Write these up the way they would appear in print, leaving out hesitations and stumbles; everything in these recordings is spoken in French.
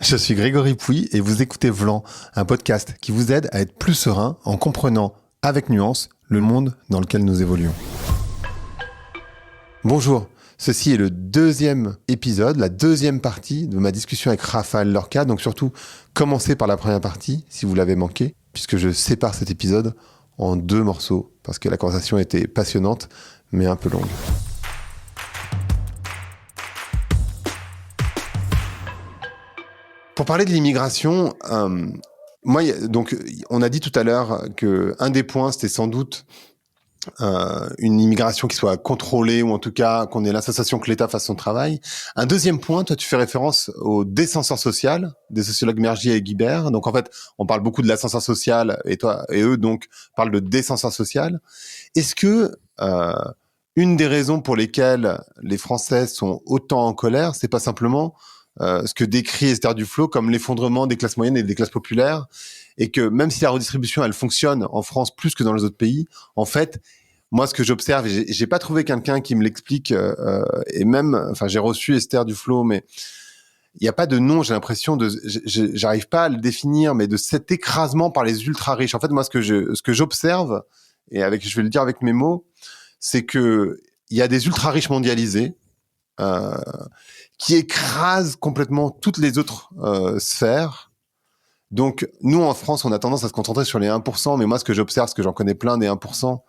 Je suis Grégory Pouy et vous écoutez Vlan, un podcast qui vous aide à être plus serein en comprenant avec nuance le monde dans lequel nous évoluons. Bonjour, ceci est le deuxième épisode, la deuxième partie de ma discussion avec Raphaël Lorca. Donc surtout, commencez par la première partie si vous l'avez manqué, puisque je sépare cet épisode en deux morceaux, parce que la conversation était passionnante, mais un peu longue. Pour parler de l'immigration, donc, on a dit tout à l'heure qu'un des points, c'était sans doute une immigration qui soit contrôlée, ou en tout cas qu'on ait la sensation que l'État fasse son travail. Un deuxième point, toi, tu fais référence au descenseur social, des sociologues Mergier et Guibert. Donc, en fait, on parle beaucoup de l'ascenseur social, et toi et eux, donc, parlent de descenseur social. Est-ce que une des raisons pour lesquelles les Français sont autant en colère, c'est pas simplement ce que décrit Esther Duflo comme l'effondrement des classes moyennes et des classes populaires, et que même si la redistribution, elle fonctionne en France plus que dans les autres pays, en fait, moi, ce que j'observe, et j'ai pas trouvé quelqu'un qui me l'explique, et même, enfin, j'ai reçu Esther Duflo, mais il n'y a pas de nom, j'ai l'impression j'arrive pas à le définir, mais de cet écrasement par les ultra riches. En fait, moi, ce que j'observe, et je vais le dire avec mes mots, c'est que il y a des ultra riches mondialisés, qui écrasent complètement toutes les autres sphères. Donc, nous, en France, on a tendance à se concentrer sur les 1%, mais moi, ce que j'observe, parce que j'en connais plein des 1%,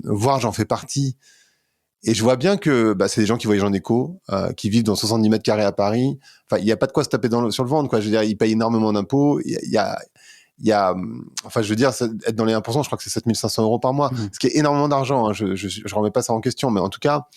voire j'en fais partie, et je vois bien que c'est des gens qui voyagent en éco, qui vivent dans 70 mètres carrés à Paris. Enfin, il n'y a pas de quoi se taper sur le ventre, quoi. Je veux dire, ils payent énormément d'impôts. Enfin, je veux dire, être dans les 1%, je crois que c'est 7 500 € par mois, ce qui est énormément d'argent, hein. Je remets pas ça en question, mais en tout cas,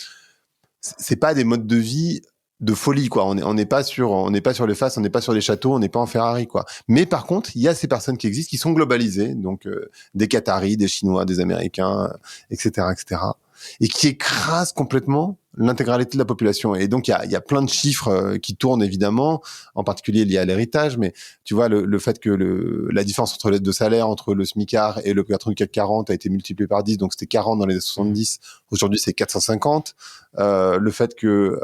c'est pas des modes de vie de folie, quoi. On n'est pas sur les faces, on n'est pas sur les châteaux, on n'est pas en Ferrari, quoi. Mais par contre, il y a ces personnes qui existent, qui sont globalisées, donc des Qataris, des Chinois, des Américains, etc., etc., et qui écrasent complètement l'intégralité de la population. Et donc, il y a plein de chiffres qui tournent, évidemment, en particulier liés à l'héritage, mais tu vois, le fait que la différence entre les deux salaires, entre le SMICAR et le patron du CAC 40 a été multiplié par 10, donc c'était 40 dans les années 70, aujourd'hui c'est 450. Le fait que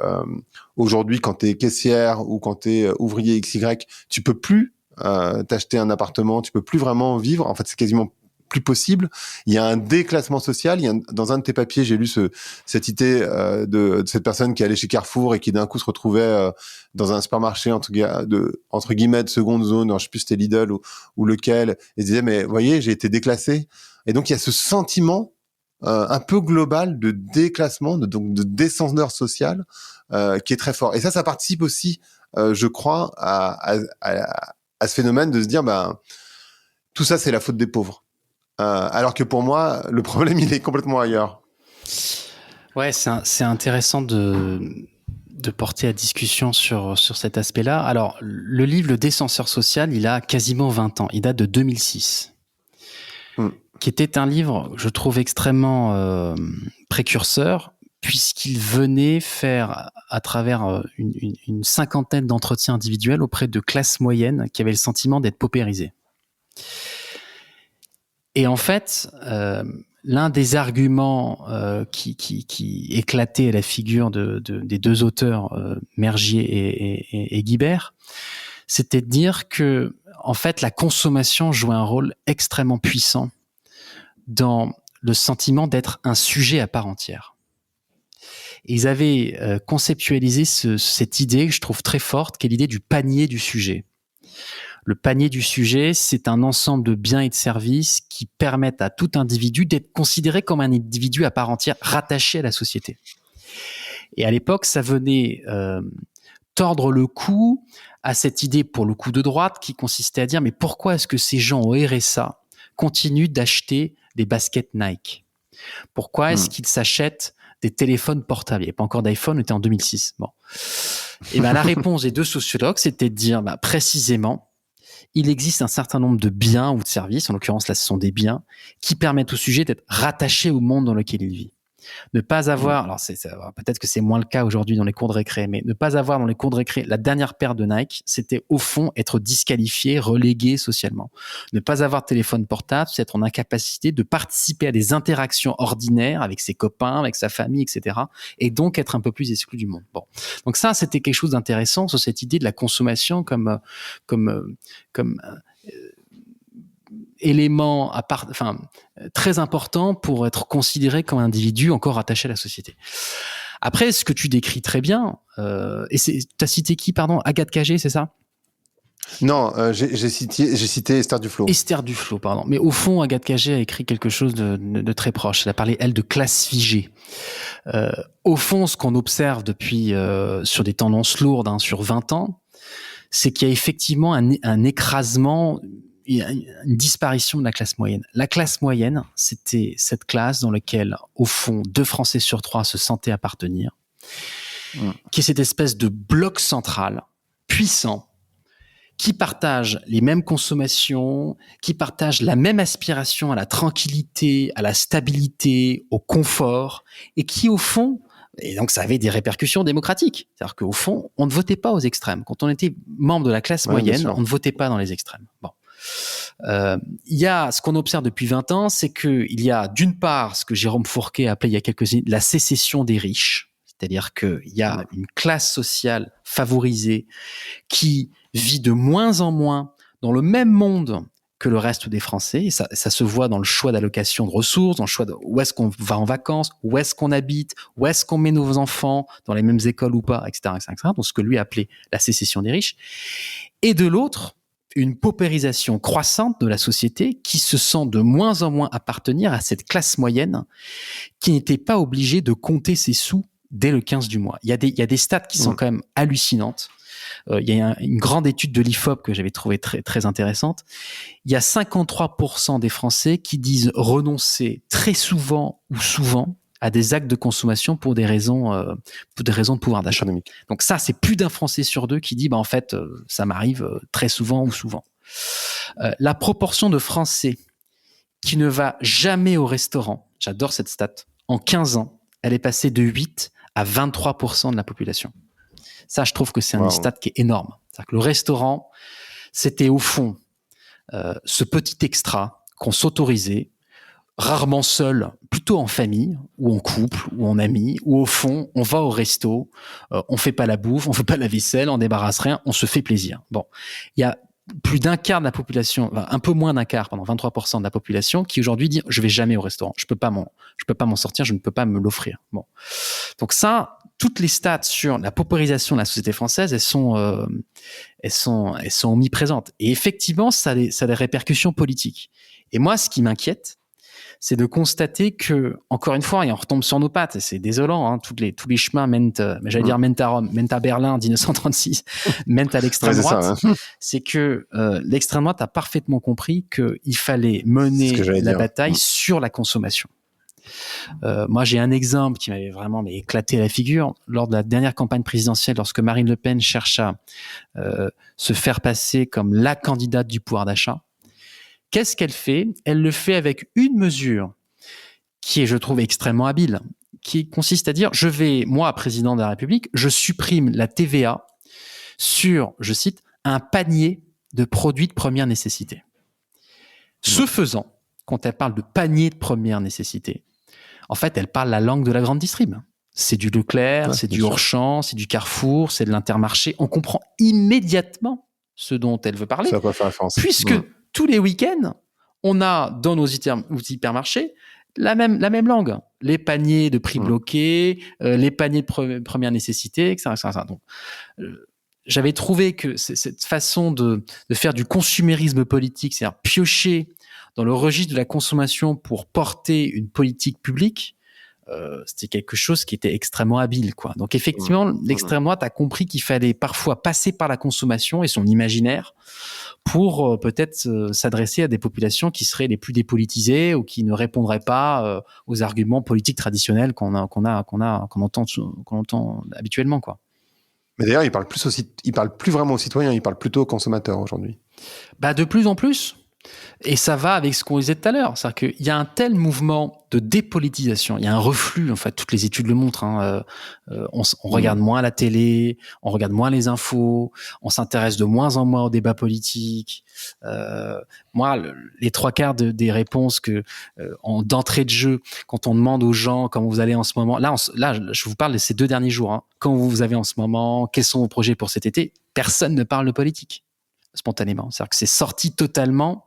aujourd'hui, quand t'es caissière ou quand t'es ouvrier XY, tu peux plus t'acheter un appartement, tu peux plus vraiment vivre. En fait, c'est quasiment plus possible. Il y a un déclassement social. Dans un de tes papiers, j'ai lu cette idée de cette personne qui allait chez Carrefour et qui d'un coup se retrouvait dans un supermarché entre guillemets de seconde zone, je sais plus si c'était Lidl ou lequel, et se disait mais voyez, j'ai été déclassé. Et donc il y a ce sentiment un peu global de déclassement, donc de descendeur social, qui est très fort. Et ça participe aussi, je crois, à ce phénomène de se dire tout ça c'est la faute des pauvres. Alors que pour moi, le problème, il est complètement ailleurs. Ouais, c'est intéressant de porter la discussion sur cet aspect-là. Alors, le livre Le Descenseur social, il a quasiment 20 ans. Il date de 2006. Qui était un livre, je trouve, extrêmement précurseur, puisqu'il venait faire, à travers une cinquantaine d'entretiens individuels auprès de classes moyennes qui avaient le sentiment d'être paupérisées. Et en fait, l'un des arguments qui éclatait à la figure des deux auteurs, Mergier et Guibert, c'était de dire que, en fait, la consommation jouait un rôle extrêmement puissant dans le sentiment d'être un sujet à part entière. Et ils avaient conceptualisé cette idée que je trouve très forte, qui est l'idée du panier du sujet. Le panier du sujet, c'est un ensemble de biens et de services qui permettent à tout individu d'être considéré comme un individu à part entière, rattaché à la société. Et à l'époque, ça venait tordre le cou à cette idée, pour le coup de droite, qui consistait à dire mais pourquoi est-ce que ces gens au RSA continuent d'acheter des baskets Nike ? Pourquoi est-ce qu'ils s'achètent des téléphones portables ? Il n'y avait pas encore d'iPhone, on était en 2006. Bon. Et la réponse des deux sociologues, c'était de dire précisément, il existe un certain nombre de biens ou de services, en l'occurrence là ce sont des biens, qui permettent au sujet d'être rattaché au monde dans lequel il vit. ne pas avoir, alors peut-être que c'est moins le cas aujourd'hui dans les cours de récré, mais ne pas avoir dans les cours de récré la dernière paire de Nike, c'était au fond être disqualifié, relégué socialement. Ne pas avoir de téléphone portable, c'est être en incapacité de participer à des interactions ordinaires avec ses copains, avec sa famille, etc. Et donc être un peu plus exclu du monde. Bon, donc ça, c'était quelque chose d'intéressant sur cette idée de la consommation comme élément très important pour être considéré comme un individu encore attaché à la société. Après, ce que tu décris très bien, et t'as cité qui, pardon, Agathe Cagé, c'est ça? Non, j'ai cité Esther Duflo. Esther Duflo, pardon. Mais au fond, Agathe Cagé a écrit quelque chose de très proche. Elle a parlé, elle, de classe figée. Au fond, ce qu'on observe depuis sur des tendances lourdes, sur 20 ans, c'est qu'il y a effectivement un écrasement, une disparition de la classe moyenne. La classe moyenne, c'était cette classe dans laquelle, au fond, 2 Français sur 3 se sentaient appartenir, qui est cette espèce de bloc central, puissant, qui partage les mêmes consommations, qui partage la même aspiration à la tranquillité, à la stabilité, au confort, et qui, au fond, et donc ça avait des répercussions démocratiques. C'est-à-dire qu'au fond, on ne votait pas aux extrêmes. Quand on était membre de la classe moyenne, on ne votait pas dans les extrêmes. Bon. Il y a ce qu'on observe depuis 20 ans, c'est qu'il y a d'une part ce que Jérôme Fourquet a appelé il y a quelques années la sécession des riches. C'est-à-dire qu'il y a une classe sociale favorisée qui vit de moins en moins dans le même monde que le reste des Français. Et ça se voit dans le choix d'allocation de ressources, dans le choix de où est-ce qu'on va en vacances, où est-ce qu'on habite, où est-ce qu'on met nos enfants, dans les mêmes écoles ou pas, etc., etc., etc. Donc ce que lui a appelé la sécession des riches. Et de l'autre, une paupérisation croissante de la société qui se sent de moins en moins appartenir à cette classe moyenne qui n'était pas obligée de compter ses sous dès le 15 du mois. Il y a des stats qui sont quand même hallucinantes. Il y a une grande étude de l'IFOP que j'avais trouvée très, très intéressante. Il y a 53% des Français qui disent renoncer très souvent ou souvent à des actes de consommation pour des raisons de pouvoir d'achat. Donc ça, c'est plus d'un Français sur 2 qui dit en fait, ça m'arrive très souvent ou souvent. La proportion de Français qui ne va jamais au restaurant, j'adore cette stat, en 15 ans, elle est passée de 8 à 23% de la population. Ça, je trouve que c'est un stat qui est énorme. C'est-à-dire que le restaurant, c'était au fond ce petit extra qu'on s'autorisait, rarement seul, plutôt en famille, ou en couple, ou en amis, ou au fond, on va au resto, on fait pas la bouffe, on fait pas la vaisselle, on débarrasse rien, on se fait plaisir. Bon, il y a plus d'un quart de la population, un peu moins d'un quart, 23% de la population, qui aujourd'hui dit je vais jamais au restaurant, je peux pas m'en sortir, je ne peux pas me l'offrir. Bon, donc ça, toutes les stats sur la paupérisation de la société française, elles sont omniprésentes. Et effectivement, ça a des répercussions politiques. Et moi, ce qui m'inquiète, c'est de constater que, encore une fois, et on retombe sur nos pattes, et c'est désolant, tous les chemins mènent à Rome, mènent à Berlin, 1936, mènent à l'extrême droite. C'est que l'extrême droite a parfaitement compris qu'il fallait mener la bataille sur la consommation. Moi, j'ai un exemple qui m'avait vraiment éclaté la figure. Lors de la dernière campagne présidentielle, lorsque Marine Le Pen cherche à se faire passer comme la candidate du pouvoir d'achat, qu'est-ce qu'elle fait? Elle le fait avec une mesure qui est, je trouve, extrêmement habile, qui consiste à dire, moi, président de la République, je supprime la TVA sur, je cite, un panier de produits de première nécessité. Ce faisant, quand elle parle de panier de première nécessité, en fait, elle parle la langue de la grande distrib. C'est du Leclerc, c'est du Auchan, c'est du Carrefour, c'est de l'Intermarché. On comprend immédiatement ce dont elle veut parler. Ça va pas faire référence. Puisque tous les week-ends, on a dans nos hypermarchés la même langue. Les paniers de prix bloqués, les paniers de première nécessité, etc. Donc, j'avais trouvé que cette façon de faire du consumérisme politique, c'est-à-dire piocher dans le registre de la consommation pour porter une politique publique, c'était quelque chose qui était extrêmement habile, quoi. Donc effectivement, l'extrême droite a compris qu'il fallait parfois passer par la consommation et son imaginaire pour peut-être s'adresser à des populations qui seraient les plus dépolitisées ou qui ne répondraient pas aux arguments politiques traditionnels qu'on entend habituellement, quoi. Mais d'ailleurs, il parle plus vraiment aux citoyens, il parle plutôt aux consommateurs aujourd'hui. De plus en plus. Et ça va avec ce qu'on disait tout à l'heure, c'est-à-dire qu'il y a un tel mouvement de dépolitisation, il y a un reflux, en fait, toutes les études le montrent, hein, on regarde moins la télé, on regarde moins les infos, on s'intéresse de moins en moins au débat politique. Moi, les 3/4 des réponses d'entrée de jeu, quand on demande aux gens comment vous allez en ce moment, là, je vous parle de ces 2 derniers jours, hein, comment vous avez en ce moment, quels sont vos projets pour cet été, personne ne parle de politique, spontanément. C'est-à-dire que c'est sorti totalement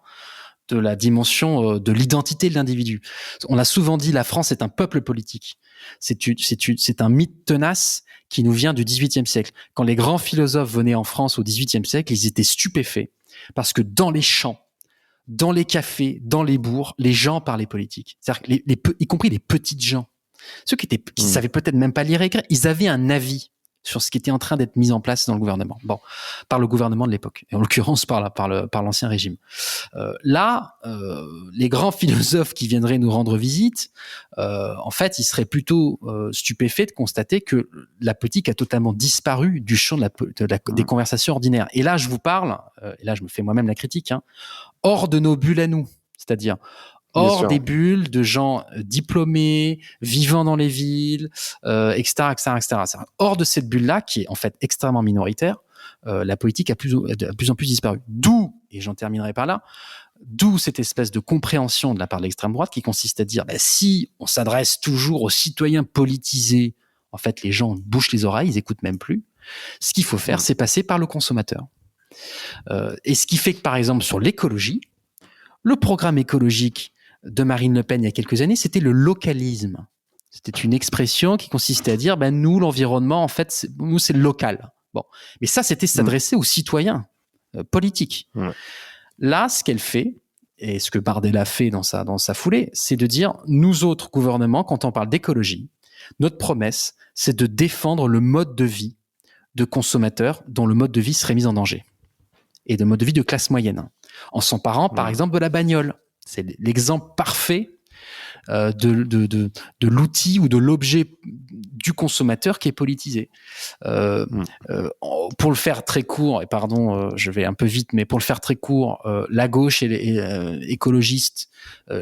de la dimension de l'identité de l'individu. On a souvent dit la France est un peuple politique. C'est un mythe tenace qui nous vient du XVIIIe siècle. Quand les grands philosophes venaient en France au XVIIIe siècle, ils étaient stupéfaits parce que dans les champs, dans les cafés, dans les bourgs, les gens parlaient politique. C'est-à-dire y compris les petites gens. Ceux qui savaient peut-être même pas lire et écrire, ils avaient un avis sur ce qui était en train d'être mis en place dans le gouvernement. Bon, par le gouvernement de l'époque, et en l'occurrence par l'ancien régime. Les grands philosophes qui viendraient nous rendre visite, en fait, ils seraient plutôt stupéfaits de constater que la politique a totalement disparu du champ des conversations ordinaires. Et là, je vous parle, et là, je me fais moi-même la critique, hein, hors de nos bulles à nous, c'est-à-dire hors des bulles de gens diplômés, vivant dans les villes, etc., etc., etc. Hors de cette bulle-là, qui est en fait extrêmement minoritaire, la politique a de plus en plus disparu. D'où, et j'en terminerai par là, d'où cette espèce de compréhension de la part de l'extrême droite qui consiste à dire, si on s'adresse toujours aux citoyens politisés, en fait, les gens bouchent les oreilles, ils écoutent même plus. Ce qu'il faut faire, c'est passer par le consommateur. Et ce qui fait que, par exemple, sur l'écologie, le programme écologique de Marine Le Pen il y a quelques années, c'était le localisme. C'était une expression qui consistait à dire, nous, l'environnement, en fait, c'est le local. Bon, mais ça, c'était s'adresser aux citoyens politiques. Là, ce qu'elle fait, et ce que Bardella fait dans sa foulée, c'est de dire, nous autres gouvernements, quand on parle d'écologie, notre promesse, c'est de défendre le mode de vie de consommateurs dont le mode de vie serait mis en danger, et de mode de vie de classe moyenne, en s'emparant, par exemple, de la bagnole. C'est l'exemple parfait de l'outil ou de l'objet du consommateur qui est politisé. Pour le faire très court, et pardon, je vais un peu vite, mais pour le faire très court, la gauche et les écologistes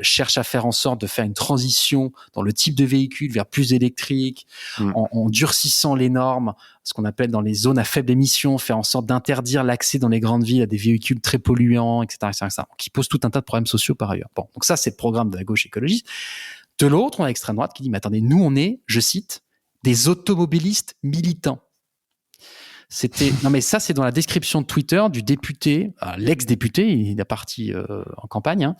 cherchent à faire en sorte de faire une transition dans le type de véhicule vers plus électrique, en durcissant les normes, ce qu'on appelle dans les zones à faible émission, faire en sorte d'interdire l'accès dans les grandes villes à des véhicules très polluants, etc., qui posent tout un tas de problèmes sociaux par ailleurs. Bon, donc ça, c'est le programme de la gauche écologiste. De l'autre, on a l'extrême droite qui dit, mais attendez, nous, on est, je cite, des automobilistes militants. Non, mais ça, c'est dans la description de Twitter du député, l'ex-député, il est parti en campagne, hein,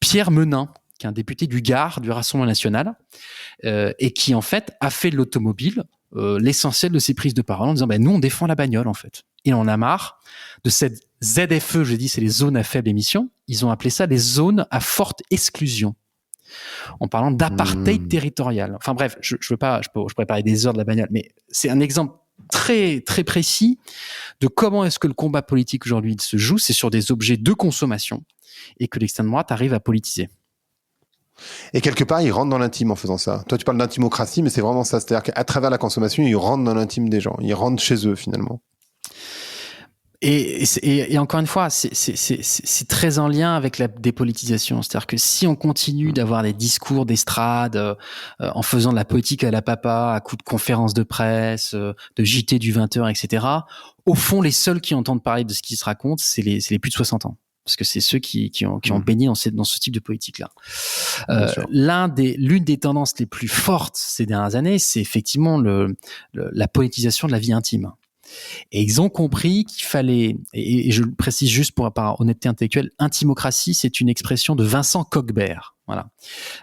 Pierre Menin, qui est un député du Gard, du Rassemblement national, et qui, en fait, a fait de l'automobile l'essentiel de ses prises de parole en disant, nous, on défend la bagnole, en fait. Et on a marre de cette ZFE, je dis, c'est les zones à faible émission. Ils ont appelé ça les zones à forte exclusion, en parlant d'apartheid territorial. Enfin bref, je pourrais parler des heures de la bagnole, mais c'est un exemple très très précis de comment est-ce que le combat politique aujourd'hui se joue. C'est sur des objets de consommation et que l'extrême droite arrive à politiser. Et quelque part, ils rentrent dans l'intime en faisant ça. Toi, tu parles d'intimocratie, mais c'est vraiment ça. C'est-à-dire qu'à travers la consommation, ils rentrent dans l'intime des gens. Ils rentrent chez eux, finalement. Et encore une fois, c'est très en lien avec la dépolitisation. C'est-à-dire que si on continue d'avoir des discours d'estrade en faisant de la politique à la papa, à coups de conférences de presse, de JT du 20h, etc., au fond, les seuls qui entendent parler de ce qui se raconte, c'est les plus de 60 ans. Parce que c'est ceux qui ont baigné dans ce type de politique-là. L'une des tendances les plus fortes ces dernières années, c'est effectivement la politisation de la vie intime. Et ils ont compris qu'il fallait, et je le précise juste par honnêteté intellectuelle, intimocratie, c'est une expression de Vincent Kochbert, voilà,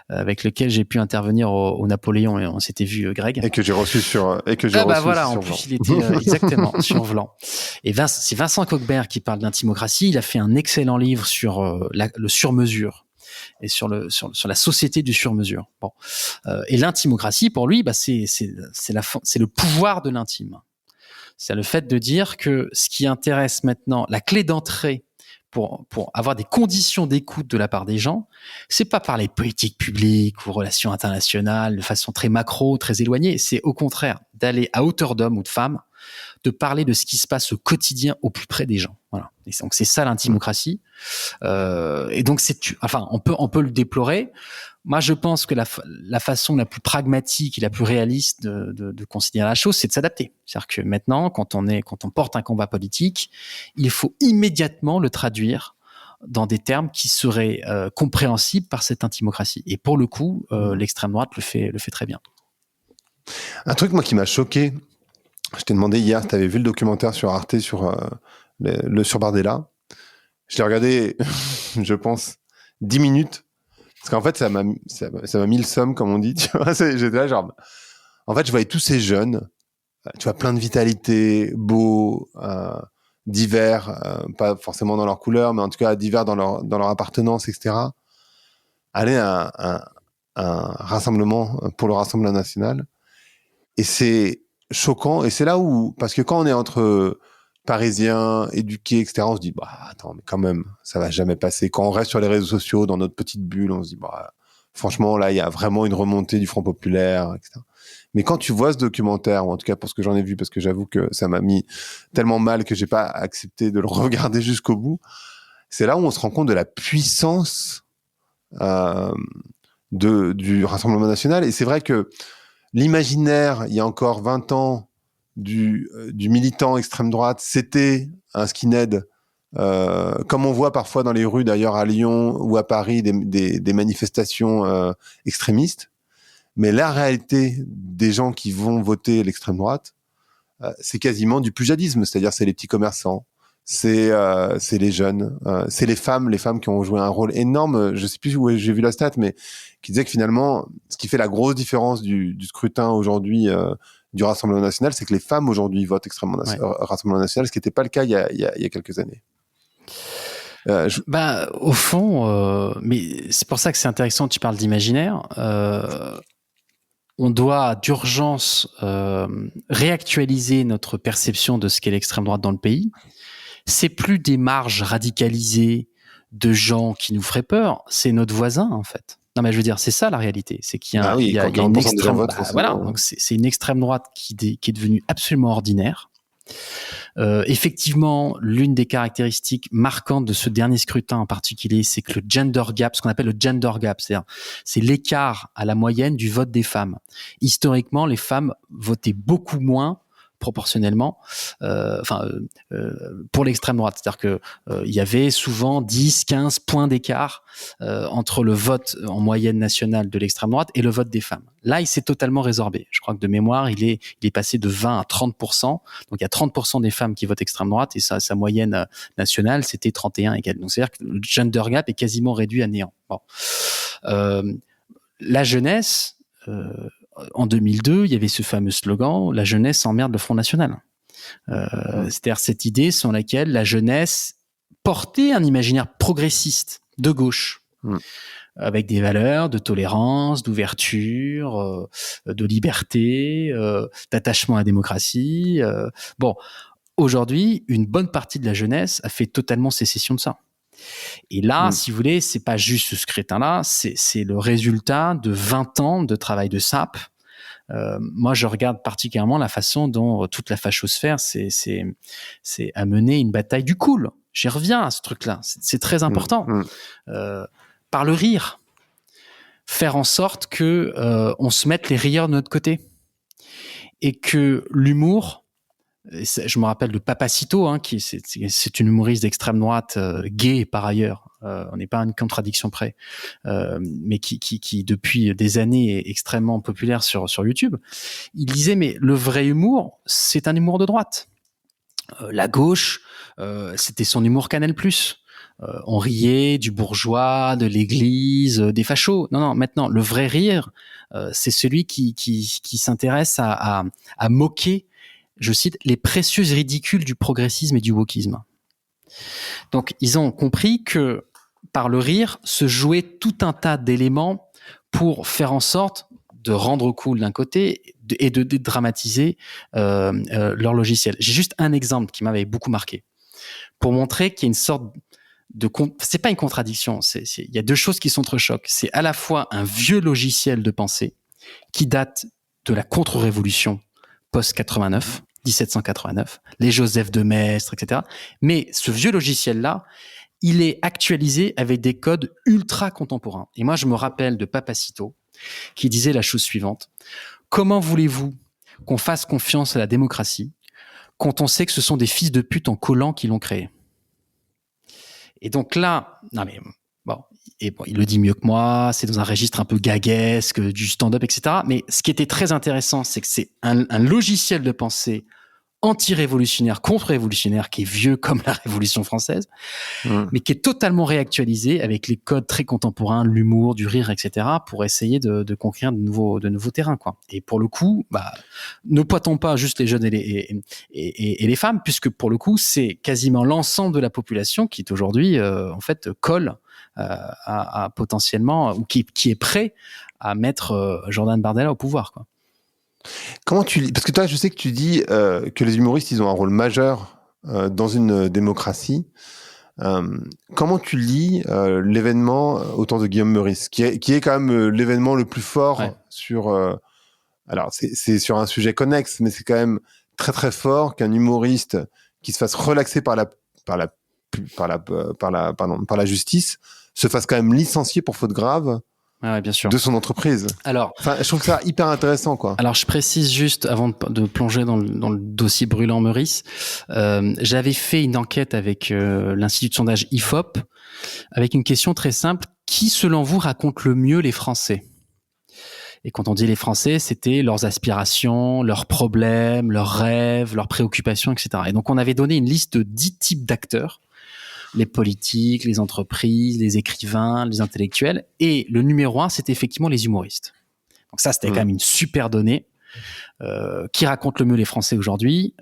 avec lequel j'ai pu intervenir au Napoléon, et on s'était vu, Greg. Et que j'ai reçu sur voilà, en sur plus Vlan. il était exactement sur Vlan. Et c'est Vincent Kochbert qui parle d'intimocratie. Il a fait un excellent livre sur le sur-mesure et sur la société du sur-mesure. Bon, et l'intimocratie pour lui, c'est le pouvoir de l'intime. C'est le fait de dire que ce qui intéresse maintenant, la clé d'entrée pour avoir des conditions d'écoute de la part des gens, c'est pas parler politique publique ou relations internationales de façon très macro, très éloignée. C'est au contraire d'aller à hauteur d'homme ou de femme de parler de ce qui se passe au quotidien au plus près des gens. Voilà. Et donc c'est ça l'intimocratie. Et donc on peut le déplorer. Moi, je pense que la façon la plus pragmatique et la plus réaliste de considérer la chose, c'est de s'adapter. C'est-à-dire que maintenant, quand on porte un combat politique, il faut immédiatement le traduire dans des termes qui seraient compréhensibles par cette intimocratie. Et pour le coup, l'extrême droite le fait très bien. Un truc, moi, qui m'a choqué, je t'ai demandé hier, tu avais vu le documentaire sur Arte sur sur Bardella. Je l'ai regardé, je pense, 10 minutes. Parce qu'en fait, ça m'a mis le seum, comme on dit. Tu vois, j'étais là, genre... En fait, je voyais tous ces jeunes, tu vois, plein de vitalité, beaux, divers, pas forcément dans leur couleur, mais en tout cas divers dans leur appartenance, etc. Aller à un rassemblement pour le Rassemblement national. Et c'est choquant. Et c'est là où... Parce que quand on est entre... Parisiens, éduqués, etc., on se dit, bah, attends, mais quand même, ça va jamais passer. Quand on reste sur les réseaux sociaux, dans notre petite bulle, on se dit, bah, franchement, là, il y a vraiment une remontée du Front populaire, etc. Mais quand tu vois ce documentaire, ou en tout cas pour ce que j'en ai vu, parce que j'avoue que ça m'a mis tellement mal que j'ai pas accepté de le regarder jusqu'au bout, c'est là où on se rend compte de la puissance du Rassemblement national. Et c'est vrai que l'imaginaire, il y a encore 20 ans, du militant extrême droite, c'était un skinhead, comme on voit parfois dans les rues d'ailleurs à Lyon ou à Paris des manifestations extrémistes. Mais la réalité des gens qui vont voter l'extrême droite, c'est quasiment du pujadisme, c'est-à-dire c'est les petits commerçants, c'est les jeunes, c'est les femmes qui ont joué un rôle énorme. Je sais plus où j'ai vu la stat, mais qui disait que finalement, ce qui fait la grosse différence du scrutin aujourd'hui du Rassemblement national, c'est que les femmes aujourd'hui votent Rassemblement national, ce qui n'était pas le cas il y a quelques années. Au fond, mais c'est pour ça que c'est intéressant, tu parles d'imaginaire. On doit d'urgence réactualiser notre perception de ce qu'est l'extrême droite dans le pays. C'est plus des marges radicalisées de gens qui nous feraient peur, c'est notre voisin en fait. Non mais je veux dire, c'est ça la réalité, c'est qu'il y a, il y a une extrême droite. Voilà, donc c'est une extrême droite qui est devenue absolument ordinaire. Effectivement, l'une des caractéristiques marquantes de ce dernier scrutin en particulier, c'est que le gender gap, ce qu'on appelle le gender gap, c'est l'écart à la moyenne du vote des femmes. Historiquement, les femmes votaient beaucoup moins proportionnellement pour l'extrême droite. C'est-à-dire que il y avait souvent 10-15 points d'écart entre le vote en moyenne nationale de l'extrême droite et le vote des femmes. Là, il s'est totalement résorbé. Je crois que de mémoire, il est passé de 20 à 30%. Donc, il y a 30% des femmes qui votent extrême droite et sa moyenne nationale, c'était 31 égale. Donc, c'est-à-dire que le gender gap est quasiment réduit à néant. Bon. La jeunesse... en 2002, il y avait ce fameux slogan « La jeunesse emmerde le Front National ». C'est-à-dire cette idée selon laquelle la jeunesse portait un imaginaire progressiste de gauche, avec des valeurs de tolérance, d'ouverture, de liberté, d'attachement à la démocratie. Bon, aujourd'hui, une bonne partie de la jeunesse a fait totalement sécession de ça. Et là, si vous voulez, c'est pas juste ce scrutin-là, c'est le résultat de 20 ans de travail de sape. Moi, je regarde particulièrement la façon dont toute la fachosphère c'est amené une bataille du cool. J'y reviens à ce truc-là. C'est très important. Par le rire. Faire en sorte que on se mette les rieurs de notre côté. Et que l'humour... Je me rappelle de Papacito, c'est une humoriste d'extrême droite, gay par ailleurs. On n'est pas à une contradiction près, mais qui depuis des années est extrêmement populaire sur YouTube. Il disait mais le vrai humour, c'est un humour de droite. La gauche, c'était son humour Canal+. On riait du bourgeois, de l'église, des fachos. Non, maintenant le vrai rire, c'est celui qui s'intéresse à moquer, je cite, les précieux ridicules du progressisme et du wokisme. Donc, ils ont compris que par le rire se jouait tout un tas d'éléments pour faire en sorte de rendre cool d'un côté et de dédramatiser leur logiciel. J'ai juste un exemple qui m'avait beaucoup marqué pour montrer qu'il y a une sorte de... C'est pas une contradiction, il y a deux choses qui s'entrechoquent. C'est à la fois un vieux logiciel de pensée qui date de la contre-révolution post-89, 1789, les Joseph de Maistre, etc. Mais ce vieux logiciel-là, il est actualisé avec des codes ultra contemporains. Et moi, je me rappelle de Papacito, qui disait la chose suivante. Comment voulez-vous qu'on fasse confiance à la démocratie quand on sait que ce sont des fils de pute en collant qui l'ont créé? Et donc là, non mais bon, il le dit mieux que moi, c'est dans un registre un peu gaguesque, du stand-up, etc. Mais ce qui était très intéressant, c'est que c'est un logiciel de pensée anti-révolutionnaire, contre-révolutionnaire, qui est vieux comme la Révolution française, mais qui est totalement réactualisé avec les codes très contemporains, l'humour, du rire, etc., pour essayer de conquérir de nouveaux terrains, quoi. Et pour le coup, ne pointons pas juste les jeunes et les femmes, puisque pour le coup, c'est quasiment l'ensemble de la population qui est aujourd'hui, en fait, colle à potentiellement, ou qui est prêt à mettre Jordan Bardella au pouvoir, quoi. Comment tu lis? Parce que toi, je sais que tu dis que les humoristes, ils ont un rôle majeur dans une démocratie. Comment tu lis l'événement autour de Guillaume Meurice, qui est quand même l'événement le plus fort sur... alors, c'est sur un sujet connexe, mais c'est quand même très très fort qu'un humoriste qui se fasse relaxer par la justice se fasse quand même licencier pour faute grave. Ah ouais, bien sûr. De son entreprise. Alors, je trouve ça hyper intéressant, quoi. Alors, je précise juste, avant de plonger dans le dossier brûlant Meurice, j'avais fait une enquête avec l'Institut de sondage IFOP, avec une question très simple. Qui, selon vous, raconte le mieux les Français? Et quand on dit les Français, c'était leurs aspirations, leurs problèmes, leurs rêves, leurs préoccupations, etc. Et donc, on avait donné une liste de 10 types d'acteurs. Les politiques, les entreprises, les écrivains, les intellectuels. Et le numéro 1, c'était effectivement les humoristes. Donc ça, c'était quand même une super donnée. Qui raconte le mieux les Français aujourd'hui?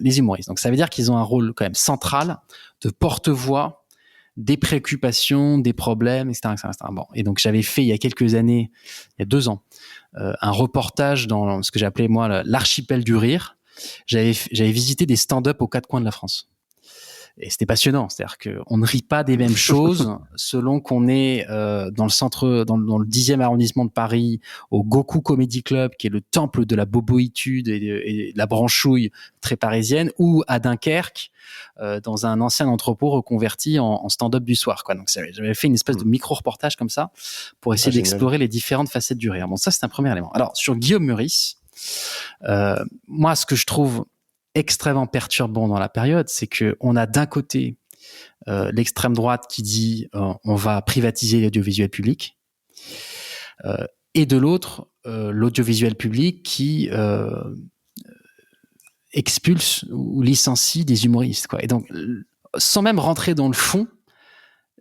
Les humoristes. Donc ça veut dire qu'ils ont un rôle quand même central de porte-voix des préoccupations, des problèmes, etc., etc., etc. Bon. Et donc j'avais fait il y a quelques années, il y a 2 ans, un reportage dans ce que j'appelais moi l'archipel du rire. J'avais visité des stand-up aux 4 coins de la France. Et c'était passionnant, c'est-à-dire qu'on ne rit pas des mêmes choses selon qu'on est dans le centre, dans le 10e arrondissement de Paris, au Goku Comedy Club, qui est le temple de la boboïtude et de la branchouille très parisienne, ou à Dunkerque, dans un ancien entrepôt reconverti en stand-up du soir, quoi. Donc j'avais fait une espèce de micro-reportage comme ça pour essayer d'explorer les différentes facettes du rire. Bon, ça c'est un premier élément. Alors sur Guillaume Meurice, moi ce que je trouve extrêmement perturbant dans la période, c'est que on a d'un côté l'extrême droite qui dit on va privatiser l'audiovisuel public, et de l'autre l'audiovisuel public qui expulse ou licencie des humoristes, quoi. Et donc, sans même rentrer dans le fond,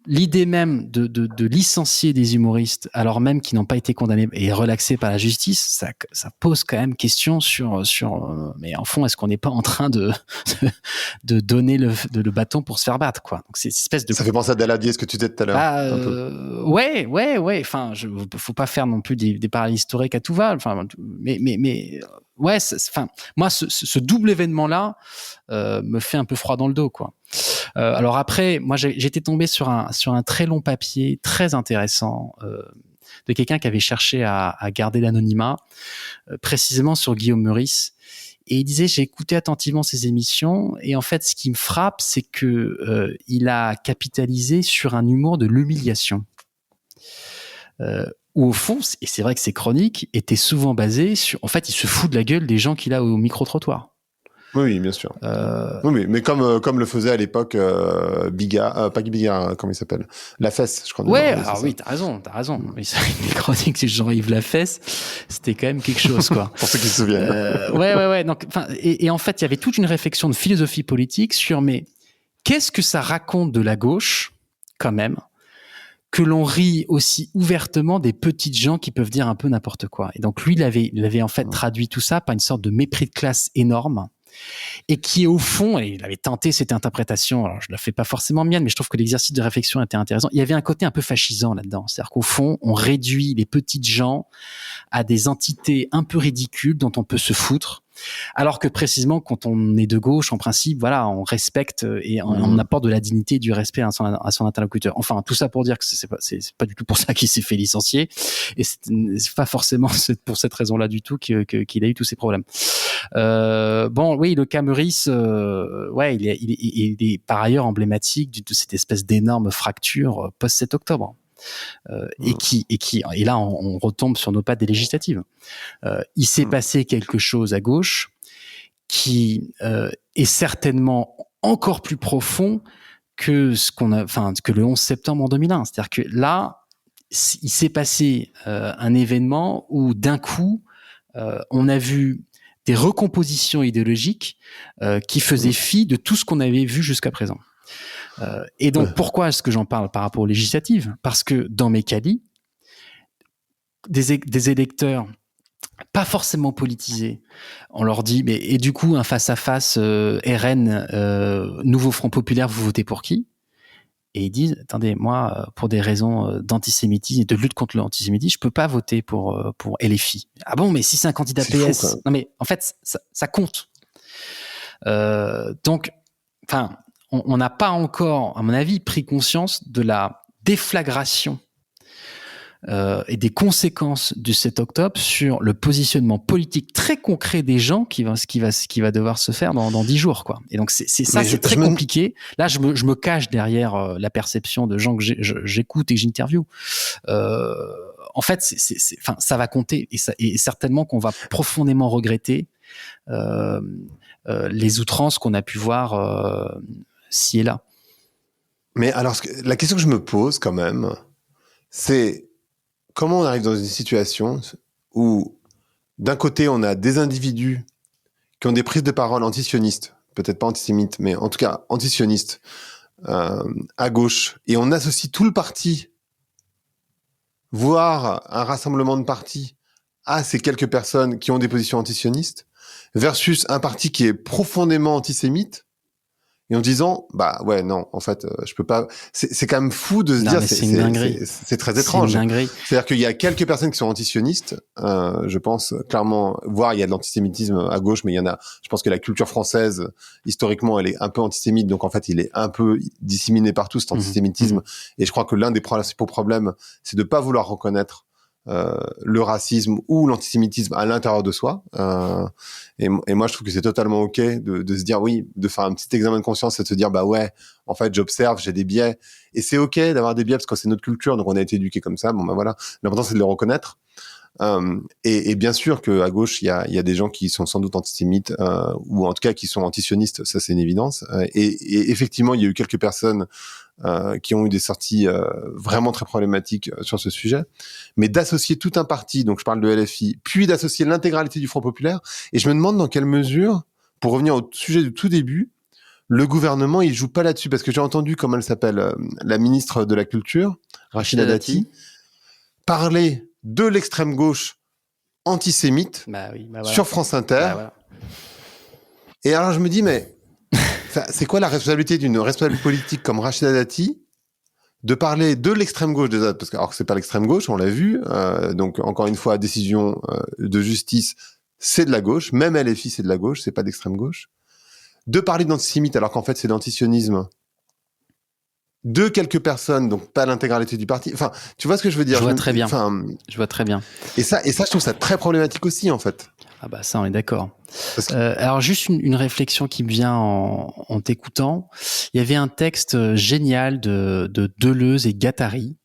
l'idée même de licencier des humoristes alors même qu'ils n'ont pas été condamnés et relaxés par la justice, ça pose quand même question sur mais en fond, est-ce qu'on n'est pas en train de donner le bâton pour se faire battre, quoi. Donc c'est une espèce de... Ça fait penser à Daladier, ce que tu disais tout à l'heure. Ouais. Enfin, faut pas faire non plus des parallèles historiques à tout va. Enfin, mais ouais, enfin, moi, ce double événement-là me fait un peu froid dans le dos, quoi. Alors après, moi, j'étais tombé sur un très long papier très intéressant de quelqu'un qui avait cherché à garder l'anonymat, précisément sur Guillaume Meurice. Et il disait, j'ai écouté attentivement ses émissions, et en fait, ce qui me frappe, c'est que il a capitalisé sur un humour de l'humiliation. Où au fond, et c'est vrai que ses chroniques étaient souvent basées sur... En fait, il se fout de la gueule des gens qu'il a au micro-trottoir. Oui, bien sûr. Oui, mais comme le faisait à l'époque Bigard, pas Bigard, comment il s'appelle? Lafesse, je crois. Ouais, alors oui, t'as raison. Mais les chroniques de Jean-Yves Lafesse, c'était quand même quelque chose, quoi. Pour ceux qui se souviennent. Ouais. Donc, enfin, et en fait, il y avait toute une réflexion de philosophie politique sur, mais qu'est-ce que ça raconte de la gauche, quand même, que l'on rit aussi ouvertement des petites gens qui peuvent dire un peu n'importe quoi. Et donc lui, il avait en fait traduit tout ça par une sorte de mépris de classe énorme, et qui est au fond, et il avait tenté cette interprétation, alors je la fais pas forcément mienne, mais je trouve que l'exercice de réflexion était intéressant. Il y avait un côté un peu fascisant là-dedans, c'est-à-dire qu'au fond, on réduit les petites gens à des entités un peu ridicules dont on peut se foutre, alors que précisément quand on est de gauche, en principe, voilà, on respecte et on apporte de la dignité et du respect à son interlocuteur. Enfin, tout ça pour dire que c'est pas du tout pour ça qu'il s'est fait licencier, et c'est pas forcément pour cette raison-là du tout qu'il a eu tous ces problèmes. Bon, oui, le cas Meurice, ouais, il est par ailleurs emblématique de cette espèce d'énorme fracture post-7 octobre. Et là, on retombe sur nos pattes des législatives. Il s'est passé quelque chose à gauche qui est certainement encore plus profond que que le 11 septembre en 2001. C'est-à-dire que là, il s'est passé un événement où d'un coup, on a vu des recompositions idéologiques qui faisaient fi de tout ce qu'on avait vu jusqu'à présent. Et donc, pourquoi est-ce que j'en parle par rapport aux législatives ? Parce que dans Mecali, des électeurs pas forcément politisés, on leur dit, mais et du coup, un face-à-face RN, Nouveau Front Populaire, vous votez pour qui ? Et ils disent, attendez, moi, pour des raisons d'antisémitisme et de lutte contre l'antisémitisme, je peux pas voter pour LFI. Ah bon, mais si c'est un candidat PS, fou, non mais en fait, ça compte. Donc, enfin, on n'a pas encore, à mon avis, pris conscience de la déflagration et des conséquences du 7 octobre sur le positionnement politique très concret des gens qui va devoir se faire dans 10 jours, quoi. Et donc c'est très compliqué. Là, je me cache derrière la perception de gens que j'écoute et que j'interviewe. En fait, ça va compter et certainement qu'on va profondément regretter les outrances qu'on a pu voir ci et là. Mais alors, la question que je me pose quand même, c'est comment on arrive dans une situation où, d'un côté, on a des individus qui ont des prises de parole antisionistes, peut-être pas antisémites, mais en tout cas antisionistes, à gauche, et on associe tout le parti, voire un rassemblement de partis, à ces quelques personnes qui ont des positions antisionistes, versus un parti qui est profondément antisémite, et en disant, bah ouais, non, en fait, je peux pas. C'est quand même fou de se dire, c'est très étrange. C'est-à-dire qu'il y a quelques personnes qui sont antisionistes, je pense clairement, voire il y a de l'antisémitisme à gauche, mais il y en a. Je pense que la culture française, historiquement, elle est un peu antisémite, donc en fait, il est un peu disséminé partout cet antisémitisme. Et je crois que l'un des principaux problèmes, c'est de pas vouloir reconnaître le racisme ou l'antisémitisme à l'intérieur de soi. Et moi, je trouve que c'est totalement OK de se dire oui, de faire un petit examen de conscience et de se dire bah ouais, en fait, j'observe, j'ai des biais. Et c'est OK d'avoir des biais parce que c'est notre culture, donc on a été éduqués comme ça. Bon ben voilà, l'important c'est de le reconnaître. Et bien sûr qu'à gauche, il y a des gens qui sont sans doute antisémites ou en tout cas qui sont antisionistes, ça c'est une évidence. Et effectivement, il y a eu quelques personnes qui ont eu des sorties vraiment très problématiques sur ce sujet. Mais d'associer tout un parti, donc je parle de LFI, puis d'associer l'intégralité du Front Populaire, et je me demande dans quelle mesure, pour revenir au sujet du tout début, le gouvernement, il joue pas là-dessus, parce que j'ai entendu, comment elle s'appelle, la ministre de la Culture, Rachida Dati, parler de l'extrême gauche antisémite sur France Inter. Et alors je me dis, mais c'est quoi la responsabilité d'une responsable politique comme Rachida Dati de parler de l'extrême gauche déjà, parce que alors que c'est pas l'extrême gauche, on l'a vu. Donc encore une fois, décision de justice, c'est de la gauche. Même LFI, c'est de la gauche, c'est pas d'extrême gauche. De parler d'antisémite alors qu'en fait c'est d'antisionisme. De quelques personnes, donc pas l'intégralité du parti. Enfin, tu vois ce que je veux dire ? Je vois très bien. Et ça, je trouve ça très problématique aussi, en fait. Ah bah ça, on est d'accord. Alors juste une réflexion qui me vient en t'écoutant. Il y avait un texte génial de Deleuze et Guattari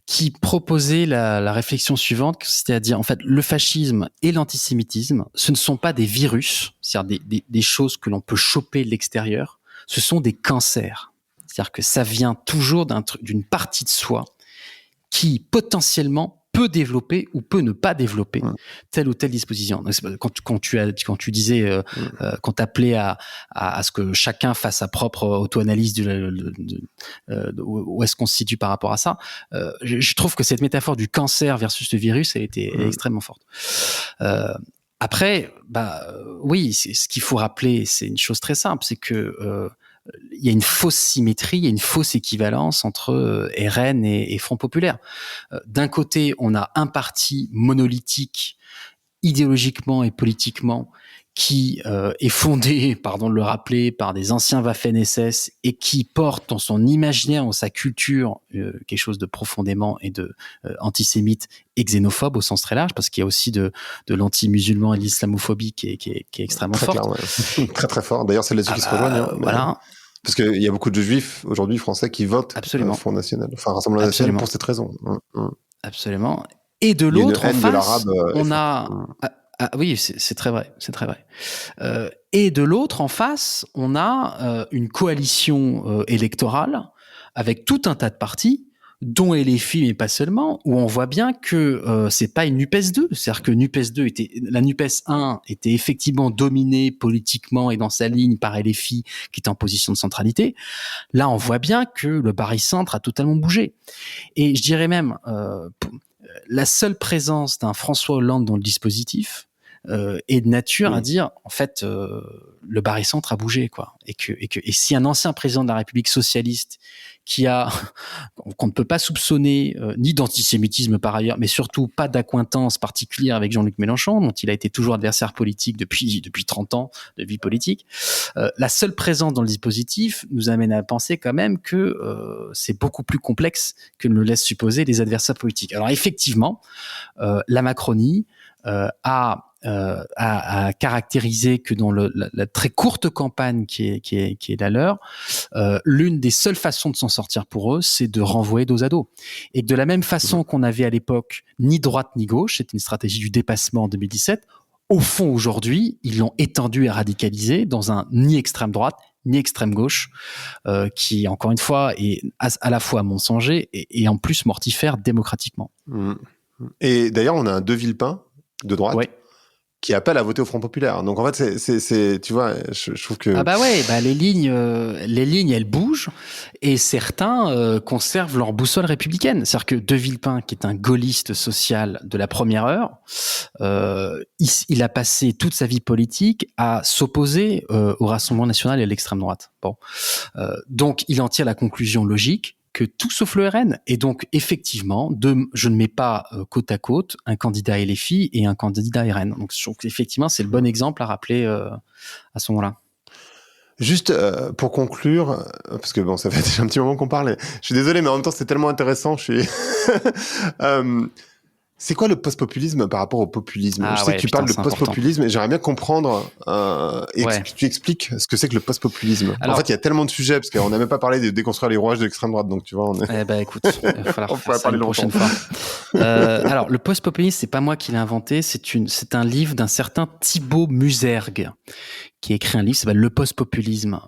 qui proposait la réflexion suivante, c'est-à-dire en fait le fascisme et l'antisémitisme, ce ne sont pas des virus, c'est-à-dire des choses que l'on peut choper de l'extérieur, ce sont des cancers. C'est-à-dire que ça vient toujours d'une partie de soi qui potentiellement peut développer ou peut ne pas développer telle ou telle disposition. Quand tu disais, quand t'appelais à ce que chacun fasse sa propre auto-analyse où est-ce qu'on se situe par rapport à ça, je trouve que cette métaphore du cancer versus le virus, elle est extrêmement forte. Après, oui, ce qu'il faut rappeler, c'est une chose très simple, c'est que il y a une fausse symétrie, il y a une fausse équivalence entre RN et Front Populaire. D'un côté, on a un parti monolithique, idéologiquement et politiquement, qui est fondé, pardon de le rappeler, par des anciens Waffen-SS et qui porte dans son imaginaire, dans sa culture, quelque chose de profondément et de antisémite et xénophobe au sens très large, parce qu'il y a aussi de l'anti-musulman et de l'islamophobie qui est extrêmement très forte. Clair, ouais. Très très fort. D'ailleurs, c'est là-dessus qu'ils se rejoignent. Hein, voilà. Parce qu'il y a beaucoup de juifs aujourd'hui français qui votent Front National, enfin Rassemblement National pour cette raison. Absolument. Et de l'autre, en face, on a... oui, c'est très vrai, c'est très vrai. Et de l'autre, en face, on a une coalition électorale avec tout un tas de partis, dont LFI, mais pas seulement, où on voit bien que c'est pas une NUPES 2, c'est-à-dire que la NUPES 1 était effectivement dominée politiquement et dans sa ligne par LFI, qui était en position de centralité. Là, on voit bien que le barycentre a totalement bougé. Et je dirais même... la seule présence d'un François Hollande dans le dispositif est de nature à dire, en fait, le barycentre a bougé, quoi. Et si un ancien président de la République socialiste qu'on ne peut pas soupçonner ni d'antisémitisme par ailleurs, mais surtout pas d'accointance particulière avec Jean-Luc Mélenchon, dont il a été toujours adversaire politique depuis 30 ans de vie politique, la seule présence dans le dispositif nous amène à penser quand même que c'est beaucoup plus complexe que ne le laissent supposer les adversaires politiques. Alors effectivement, la Macronie a caractérisé que dans la très courte campagne qui est la leur, l'une des seules façons de s'en sortir pour eux, c'est de renvoyer dos à dos. Et de la même façon qu'on avait à l'époque ni droite ni gauche, c'était une stratégie du dépassement en 2017, au fond aujourd'hui, ils l'ont étendu et radicalisé dans un ni extrême droite, ni extrême gauche, qui encore une fois est à la fois mensonger et en plus mortifère démocratiquement. Et d'ailleurs, on a un De Villepin de droite. Ouais. Qui appelle à voter au Front Populaire. Donc en fait, c'est tu vois, je trouve que les lignes elles bougent et certains conservent leur boussole républicaine. C'est-à-dire que De Villepin, qui est un gaulliste social de la première heure, il a passé toute sa vie politique à s'opposer au Rassemblement national et à l'extrême droite. Bon, donc il en tire la conclusion logique que tout sauf le RN. Et donc, effectivement, je ne mets pas côte à côte un candidat LFI et un candidat RN. Donc, je trouve qu'effectivement, c'est le bon exemple à rappeler à ce moment-là. Juste pour conclure, parce que bon, ça fait déjà un petit moment qu'on parle, je suis désolé, mais en même temps, c'est tellement intéressant, c'est quoi le post-populisme par rapport au populisme? Je sais que tu parles de post-populisme et j'aimerais bien comprendre que tu expliques ce que c'est que le post-populisme. Alors, en fait, il y a tellement de sujets parce qu'on n'a même pas parlé de déconstruire les rouages de l'extrême droite, donc tu vois. Écoute, il va falloir faire ça une prochaine fois. Alors, le post-populisme, c'est pas moi qui l'ai inventé, c'est un livre d'un certain Thibaut Musergue qui a écrit un livre qui s'appelle Le post-populisme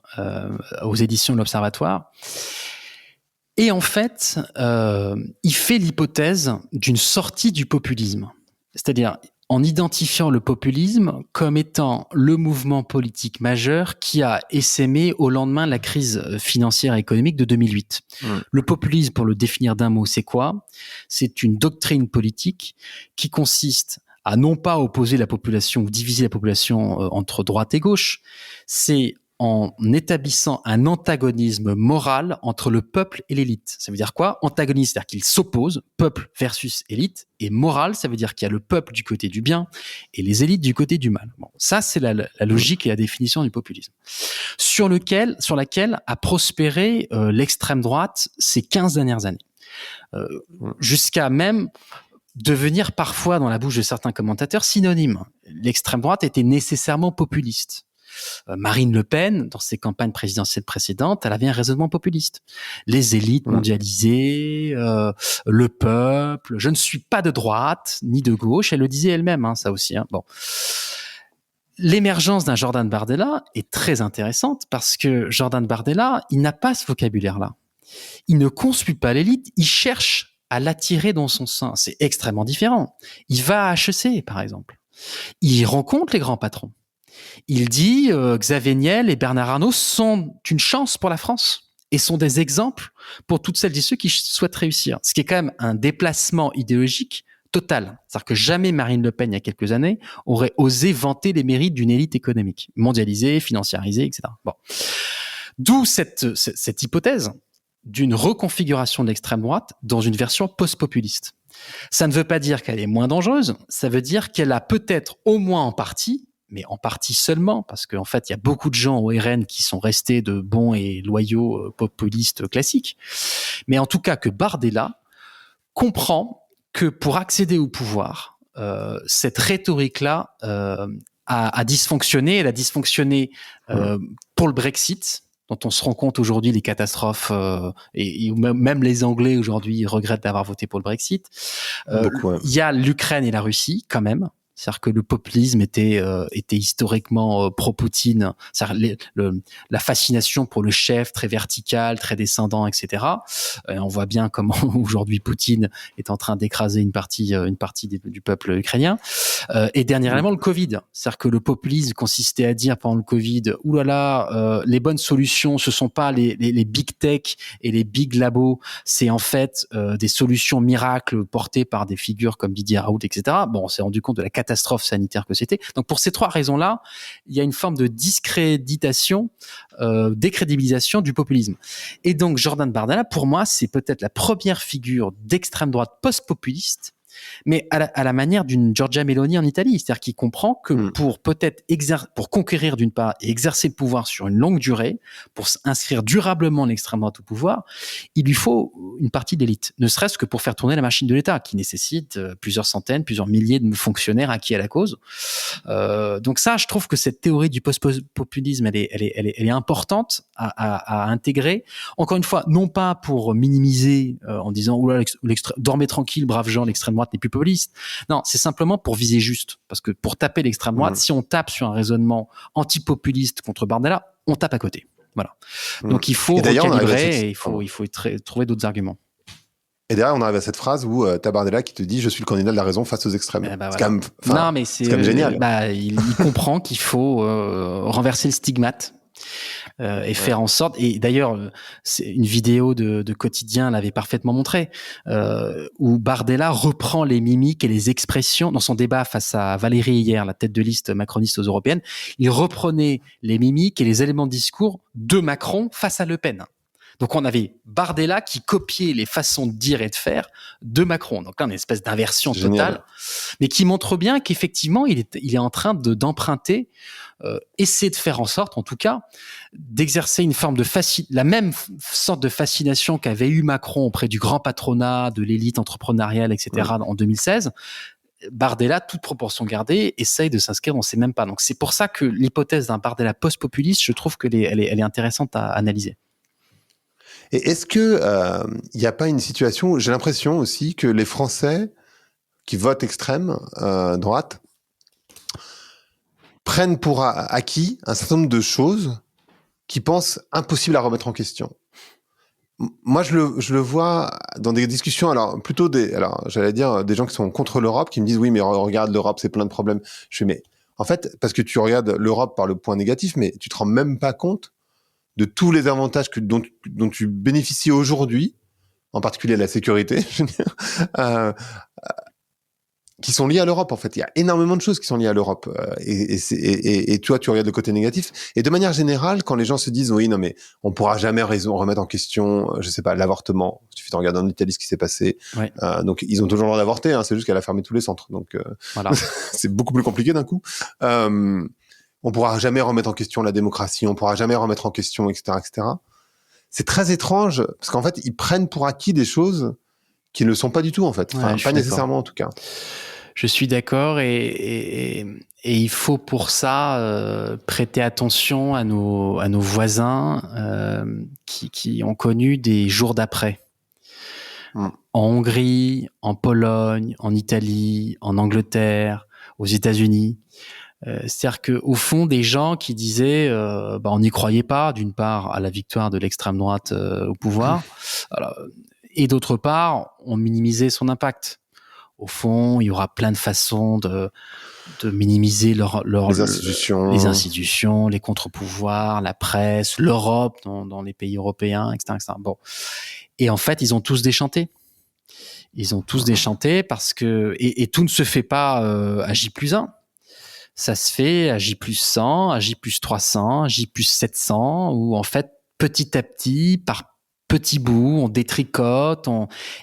aux éditions de l'Observatoire. Et en fait, il fait l'hypothèse d'une sortie du populisme. C'est-à-dire en identifiant le populisme comme étant le mouvement politique majeur qui a essaimé au lendemain de la crise financière et économique de 2008. Le populisme, pour le définir d'un mot, c'est quoi? C'est une doctrine politique qui consiste à non pas opposer la population ou diviser la population entre droite et gauche, c'est en établissant un antagonisme moral entre le peuple et l'élite. Ça veut dire quoi? Antagonisme, c'est-à-dire qu'il s'oppose, peuple versus élite, et moral, ça veut dire qu'il y a le peuple du côté du bien et les élites du côté du mal. Bon, ça, c'est la logique et la définition du populisme. Sur laquelle a prospéré l'extrême droite ces 15 dernières années. Jusqu'à même devenir parfois, dans la bouche de certains commentateurs, synonyme. L'extrême droite était nécessairement populiste. Marine Le Pen, dans ses campagnes présidentielles précédentes, elle avait un raisonnement populiste. Les élites mondialisées, le peuple, je ne suis pas de droite ni de gauche, elle le disait elle-même, ça aussi. Bon. L'émergence d'un Jordan Bardella est très intéressante parce que Jordan Bardella, il n'a pas ce vocabulaire-là. Il ne conspue pas l'élite, il cherche à l'attirer dans son sein. C'est extrêmement différent. Il va à HEC, par exemple. Il rencontre les grands patrons. Il dit Xavier Niel et Bernard Arnault sont une chance pour la France et sont des exemples pour toutes celles et ceux qui souhaitent réussir. Ce qui est quand même un déplacement idéologique total. C'est-à-dire que jamais Marine Le Pen, il y a quelques années, aurait osé vanter les mérites d'une élite économique, mondialisée, financiarisée, etc. Bon. D'où cette hypothèse d'une reconfiguration de l'extrême droite dans une version post-populiste. Ça ne veut pas dire qu'elle est moins dangereuse, ça veut dire qu'elle a peut-être au moins en partie mais en partie seulement, parce qu'en fait, il y a beaucoup de gens au RN qui sont restés de bons et loyaux populistes classiques. Mais en tout cas, que Bardella comprend que pour accéder au pouvoir, cette rhétorique-là a dysfonctionné. Elle a dysfonctionné pour le Brexit, dont on se rend compte aujourd'hui les catastrophes, et même les Anglais aujourd'hui regrettent d'avoir voté pour le Brexit. Il y a l'Ukraine et la Russie quand même. C'est-à-dire que le populisme était historiquement pro-Poutine. C'est-à-dire la fascination pour le chef très vertical, très descendant, etc. On voit bien comment aujourd'hui Poutine est en train d'écraser une partie du peuple ukrainien. Et dernièrement, le Covid. C'est-à-dire que le populisme consistait à dire pendant le Covid, oulala, les bonnes solutions, ce sont pas les big tech et les big labos, c'est en fait des solutions miracles portées par des figures comme Didier Raoult, etc. Bon, on s'est rendu compte de la catastrophe sanitaire que c'était. Donc pour ces trois raisons-là, il y a une forme de discréditation, décrédibilisation du populisme. Et donc Jordan Bardella, pour moi, c'est peut-être la première figure d'extrême droite post-populiste, mais à la manière d'une Giorgia Meloni en Italie, c'est-à-dire qu'il comprend que pour peut-être pour conquérir d'une part et exercer le pouvoir sur une longue durée, pour inscrire durablement l'extrême droite au pouvoir, il lui faut une partie d'élite, ne serait-ce que pour faire tourner la machine de l'État, qui nécessite plusieurs centaines, plusieurs milliers de fonctionnaires acquis à la cause. Donc ça, je trouve que cette théorie du post-populisme, elle est importante à intégrer. Encore une fois, non pas pour minimiser en disant oula, dormez tranquille, braves gens, l'extrême droite n'est plus populiste. Non, c'est simplement pour viser juste. Parce que pour taper l'extrême droite, si on tape sur un raisonnement anti-populiste contre Bardella, on tape à côté. Voilà. Donc il faut recalibrer et il faut trouver d'autres arguments. Et derrière, on arrive à cette phrase où t'as Bardella qui te dit « Je suis le candidat de la raison face aux extrêmes ». C'est quand même, c'est quand même génial. Il comprend qu'il faut renverser le stigmate. Et faire en sorte, et d'ailleurs c'est une vidéo de Quotidien l'avait parfaitement montré, où Bardella reprend les mimiques et les expressions dans son débat face à Valérie hier, la tête de liste macroniste aux européennes. Il reprenait les mimiques et les éléments de discours de Macron face à Le Pen. Donc on avait Bardella qui copiait les façons de dire et de faire de Macron. Donc là, une espèce d'inversion totale, mais qui montre bien qu'effectivement, il est en train d'emprunter, essayer de faire en sorte, en tout cas, d'exercer une forme de la même sorte de fascination qu'avait eu Macron auprès du grand patronat, de l'élite entrepreneuriale, etc. en 2016. Bardella, toute proportion gardée, essaye de s'inscrire dans ces mêmes pas. Donc c'est pour ça que l'hypothèse d'un Bardella post-populiste, je trouve qu'elle est intéressante à analyser. Et est-ce que il n'y a pas une situation où j'ai l'impression aussi que les Français qui votent extrême droite prennent pour acquis un certain nombre de choses qu'ils pensent impossibles à remettre en question. Moi, je le vois dans des discussions, j'allais dire des gens qui sont contre l'Europe, qui me disent oui, mais regarde l'Europe, c'est plein de problèmes. Je fais mais en fait, parce que tu regardes l'Europe par le point négatif, mais tu te rends même pas compte de tous les avantages dont tu bénéficies aujourd'hui, en particulier la sécurité, je veux dire, qui sont liées à l'Europe, en fait. Il y a énormément de choses qui sont liées à l'Europe. Et toi, tu regardes le côté négatif. Et de manière générale, quand les gens se disent, oui, non, mais on pourra jamais remettre en question, je sais pas, l'avortement. Il suffit de regarder en Italie ce qui s'est passé. Ouais. Donc, ils ont toujours le droit d'avorter, hein, c'est juste qu'elle a fermé tous les centres. Donc, voilà. C'est beaucoup plus compliqué d'un coup. On pourra jamais remettre en question la démocratie, on pourra jamais remettre en question, etc., etc. C'est très étrange, parce qu'en fait, ils prennent pour acquis des choses qui ne le sont pas du tout, en fait. Enfin, pas nécessairement, en tout cas. Je suis d'accord, et il faut pour ça prêter attention à nos voisins qui ont connu des jours d'après. En Hongrie, en Pologne, en Italie, en Angleterre, aux États-Unis. C'est-à-dire qu'au fond, des gens qui disaient on n'y croyait pas, d'une part, à la victoire de l'extrême droite au pouvoir, et d'autre part, on minimisait son impact. Au fond, il y aura plein de façons de minimiser les institutions, les contre-pouvoirs, la presse, l'Europe dans les pays européens, etc., etc. Bon. Et en fait, ils ont tous déchanté. Ils ont tous déchanté parce que... Et tout ne se fait pas à J+1. Ça se fait à J+100, à J+300, à J+700, où en fait, petit à petit, par petits bouts, on détricote,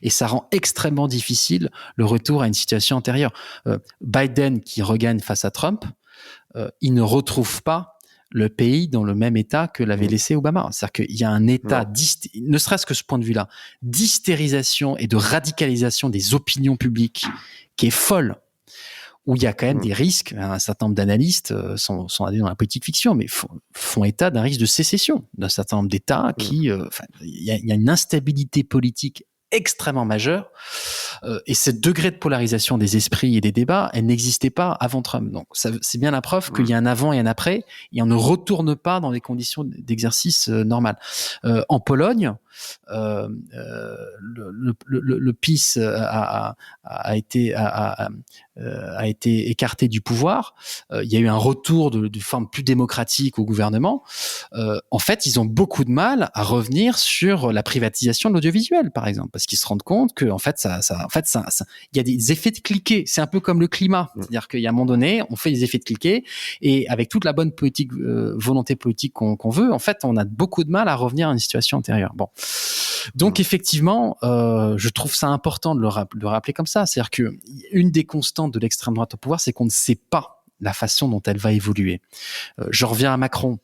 et ça rend extrêmement difficile le retour à une situation antérieure. Biden qui regagne face à Trump, il ne retrouve pas le pays dans le même état que l'avait laissé Obama. C'est-à-dire qu'il y a un état, ne serait-ce que ce point de vue-là, d'hystérisation et de radicalisation des opinions publiques qui est folle, où il y a quand même des risques. Un certain nombre d'analystes sont allés dans la politique fiction, mais font état d'un risque de sécession d'un certain nombre d'États qui... il y a une instabilité politique extrêmement majeure, et ce degré de polarisation des esprits et des débats, elle n'existait pas avant Trump. Donc c'est bien la preuve qu'il y a un avant et un après, et on ne retourne pas dans des conditions d'exercice normales. En Pologne, le PiS a été écarté du pouvoir. Il y a eu un retour de forme plus démocratique au gouvernement. En fait, ils ont beaucoup de mal à revenir sur la privatisation de l'audiovisuel, par exemple, parce qu'ils se rendent compte que en fait, il y a des effets de cliquet. C'est un peu comme le climat, c'est-à-dire qu'il y a un moment donné, on fait des effets de cliquet, et avec toute la bonne volonté politique qu'on veut, en fait, on a beaucoup de mal à revenir à une situation antérieure. Bon. Donc effectivement, je trouve ça important de le rappeler comme ça. C'est-à-dire que une des constantes de l'extrême droite au pouvoir, c'est qu'on ne sait pas la façon dont elle va évoluer. Je reviens à Macron.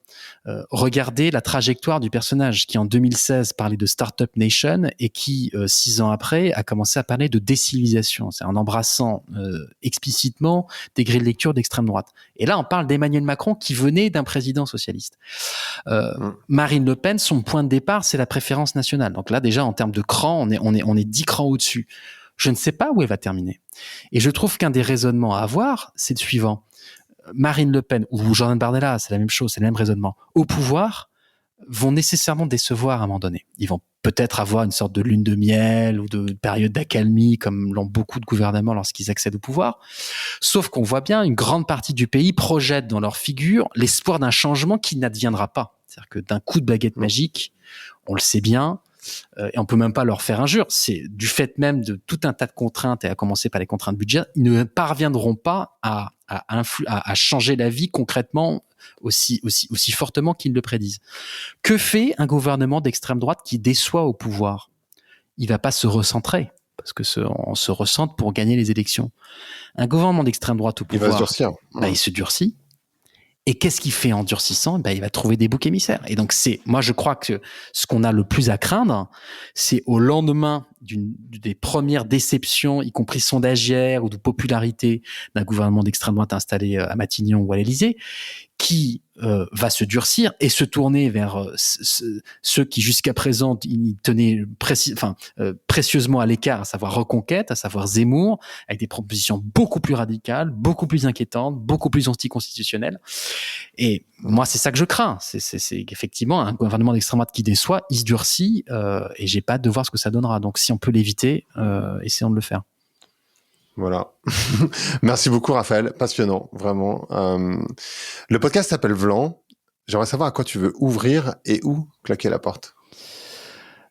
Regardez la trajectoire du personnage qui en 2016 parlait de Startup Nation et qui 6 ans après a commencé à parler de décivilisation, c'est en embrassant explicitement des grilles de lecture d'extrême droite. Et là, on parle d'Emmanuel Macron qui venait d'un président socialiste. Marine Le Pen, son point de départ, c'est la préférence nationale. Donc là, déjà, en termes de cran, on est 10 crans au-dessus. Je ne sais pas où elle va terminer. Et je trouve qu'un des raisonnements à avoir, c'est le suivant. Marine Le Pen ou Jordan Bardella, c'est la même chose, c'est le même raisonnement. Au pouvoir, vont nécessairement décevoir à un moment donné. Ils vont peut-être avoir une sorte de lune de miel ou de période d'accalmie, comme l'ont beaucoup de gouvernements lorsqu'ils accèdent au pouvoir. Sauf qu'on voit bien, une grande partie du pays projette dans leur figure l'espoir d'un changement qui n'adviendra pas. C'est-à-dire que d'un coup de baguette magique, on le sait bien, et on peut même pas leur faire injure. C'est du fait même de tout un tas de contraintes, et à commencer par les contraintes budgétaires, ils ne parviendront pas à changer la vie concrètement aussi fortement qu'ils le prédisent. Que fait un gouvernement d'extrême droite qui déçoit au pouvoir ? Il va pas se recentrer, parce que on se recentre pour gagner les élections. Un gouvernement d'extrême droite au pouvoir, il va se durcir. Il se durcit. Et qu'est-ce qu'il fait en durcissant ? Il va trouver des boucs émissaires. Et donc moi je crois que ce qu'on a le plus à craindre, c'est au lendemain des premières déceptions, y compris sondagières ou de popularité d'un gouvernement d'extrême droite installé à Matignon ou à l'Élysée, qui va se durcir et se tourner vers ceux qui jusqu'à présent ils tenaient précieusement à l'écart, à savoir Reconquête, à savoir Zemmour, avec des propositions beaucoup plus radicales, beaucoup plus inquiétantes, beaucoup plus anticonstitutionnelles. Et moi, c'est ça que je crains. C'est qu'effectivement, un gouvernement d'extrême droite qui déçoit, il se durcit, et j'ai pas hâte de voir ce que ça donnera. Donc, si on peut l'éviter, essayons de le faire. Voilà. Merci beaucoup, Raphaël. Passionnant, vraiment. Le podcast s'appelle Vlan. J'aimerais savoir à quoi tu veux ouvrir et où claquer la porte.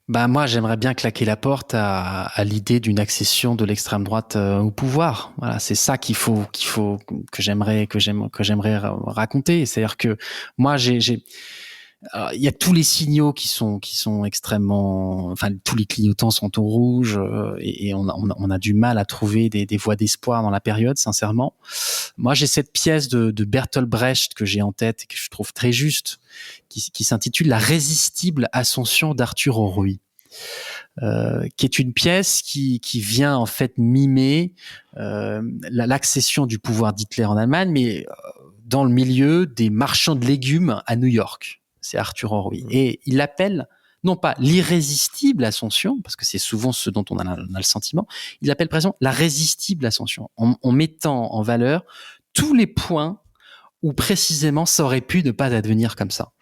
Moi, j'aimerais bien claquer la porte à l'idée d'une accession de l'extrême droite au pouvoir. Voilà, c'est ça que j'aimerais raconter. C'est-à-dire que moi, il y a tous les signaux qui sont extrêmement, tous les clignotants sont au rouge, et on a du mal à trouver des voies d'espoir dans la période, sincèrement. Moi, j'ai cette pièce de Bertolt Brecht que j'ai en tête et que je trouve très juste, qui s'intitule La résistible ascension d'Arthur au Rui. Qui est une pièce qui vient en fait mimer l'accession du pouvoir d'Hitler en Allemagne, mais dans le milieu des marchands de légumes à New York. C'est Arthur Horry. Et il appelle, non pas l'irrésistible ascension, parce que c'est souvent ce dont on a le sentiment, il appelle par exemple la résistible ascension, en mettant en valeur tous les points où précisément ça aurait pu ne pas advenir comme ça.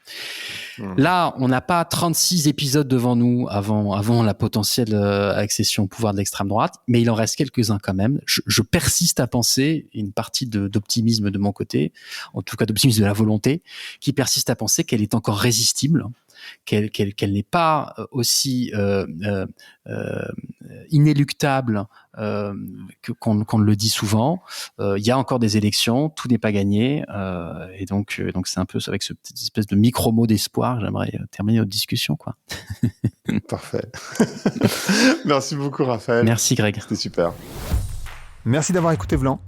Là, on n'a pas 36 épisodes devant nous avant la potentielle accession au pouvoir de l'extrême droite, mais il en reste quelques-uns quand même. Je persiste à penser, une partie d'optimisme de mon côté, en tout cas d'optimisme de la volonté, qui persiste à penser qu'elle est encore résistible, qu'elle n'est pas aussi inéluctable qu'on le dit souvent. Il y a encore des élections, tout n'est pas gagné, et donc c'est un peu avec ce petit espèce de micro-mot d'espoir, j'aimerais terminer notre discussion, quoi. Parfait. Merci beaucoup, Raphaël. Merci, Greg. C'était super. Merci d'avoir écouté Vlan.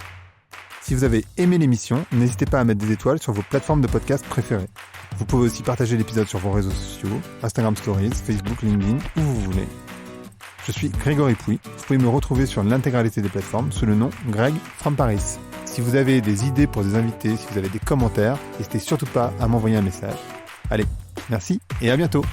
Si vous avez aimé l'émission, n'hésitez pas à mettre des étoiles sur vos plateformes de podcast préférées. Vous pouvez aussi partager l'épisode sur vos réseaux sociaux, Instagram Stories, Facebook, LinkedIn, où vous voulez. Je suis Grégory Pouy. Vous pouvez me retrouver sur l'intégralité des plateformes sous le nom Greg from Paris. Si vous avez des idées pour des invités, si vous avez des commentaires, n'hésitez surtout pas à m'envoyer un message. Allez, merci et à bientôt.